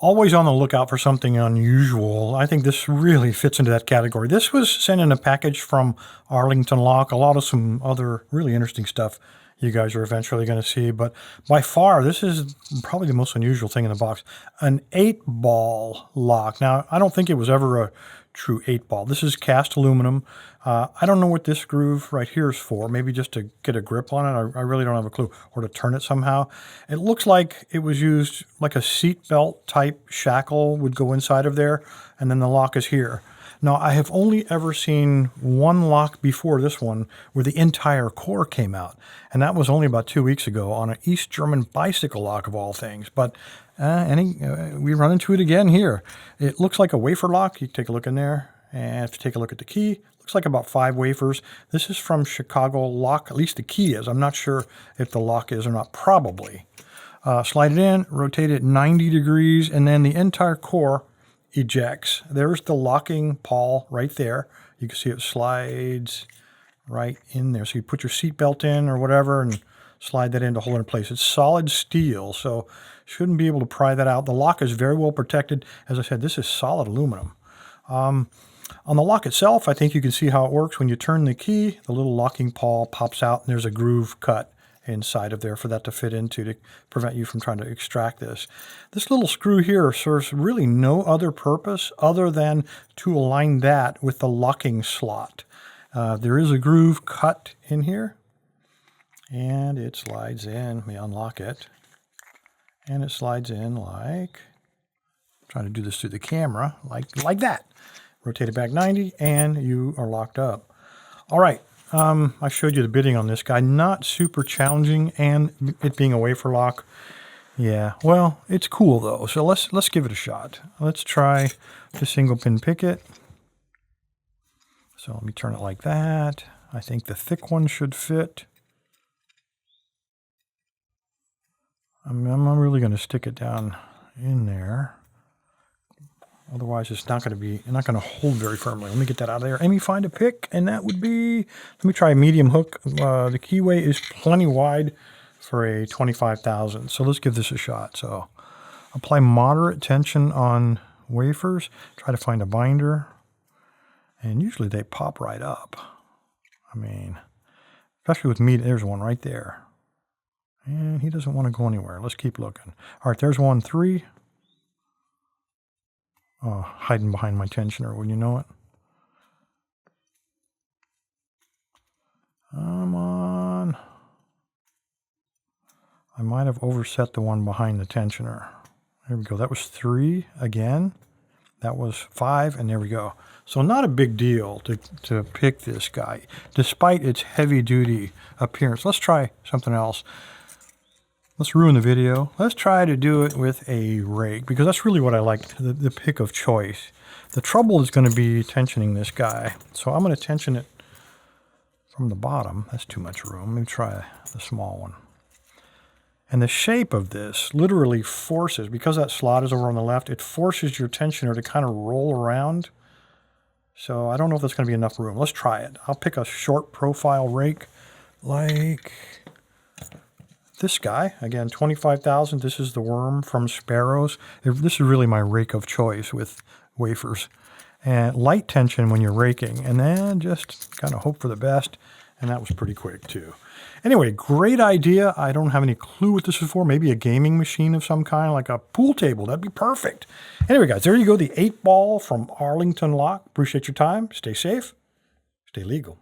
Always on the lookout for something unusual. I think this really fits into that category. This was sent in a package from Arlington Lock. A lot of some other really interesting stuff you guys are eventually going to see. But by far, this is probably the most unusual thing in the box. An 8-ball lock. Now, I don't think it was ever a true 8-ball. This is cast aluminum. I don't know what this groove right here is for. Maybe just to get a grip on it. I really don't have a clue. Or to turn it somehow. It looks like it was used like a seat belt type shackle would go inside of there. And then the lock is here. Now, I have only ever seen one lock before this one where the entire core came out. And that was only about 2 weeks ago on an East German bicycle lock of all things. But we run into it again here. It looks like a wafer lock. You can take a look in there. And if you take a look at the key, looks like about 5 wafers. This is from Chicago Lock. At least the key is. I'm not sure if the lock is or not. Probably. Slide it in, rotate it 90 degrees, and then the entire core ejects. There's the locking pawl right there. You can see it slides right in there. So you put your seat belt in or whatever and slide that in to hold it in place. It's solid steel, so shouldn't be able to pry that out. The lock is very well protected. As I said, this is solid aluminum. On the lock itself, I think you can see how it works. When you turn the key, the little locking pawl pops out and there's a groove cut inside of there for that to fit into to prevent you from trying to extract this. This little screw here serves really no other purpose other than to align that with the locking slot. There is a groove cut in here and it slides in. Let me unlock it. And it slides in like, I'm trying to do this through the camera, like that. Rotate it back 90 and you are locked up. All right. I showed you the bidding on this guy. Not super challenging, and it being a wafer lock. Yeah, well, it's cool though. So let's give it a shot. Let's try the single pin picket. So let me turn it like that. I think the thick one should fit. I'm really going to stick it down in there. Otherwise, it's not going to hold very firmly. Let me get that out of there. Amy, find a pick, and that would be, let me try a medium hook. The keyway is plenty wide for a 25,000. So let's give this a shot. So apply moderate tension on wafers. Try to find a binder. And usually they pop right up. I mean, especially with meat, there's one right there. And he doesn't want to go anywhere. Let's keep looking. All right, there's 1, 3. Oh, hiding behind my tensioner, wouldn't you know it? Come on. I might have overset the one behind the tensioner. There we go. That was 3 again. That was 5, and there we go. So not a big deal to pick this guy, despite its heavy-duty appearance. Let's try something else. Let's ruin the video. Let's try to do it with a rake, because that's really what I like, the pick of choice. The trouble is going to be tensioning this guy. So I'm going to tension it from the bottom. That's too much room. Let me try the small one. And the shape of this literally forces, because that slot is over on the left, it forces your tensioner to kind of roll around. So I don't know if that's going to be enough room. Let's try it. I'll pick a short profile rake like this guy. Again, 25,000. This is the Worm from Sparrows. This is really my rake of choice with wafers. And light tension when you're raking, and then just kind of hope for the best. And that was pretty quick too. Anyway, great idea. I don't have any clue what this is for. Maybe a gaming machine of some kind, like a pool table. That'd be perfect. Anyway, guys, there you go. The 8-ball from Arlington Lock. Appreciate your time. Stay safe. Stay legal.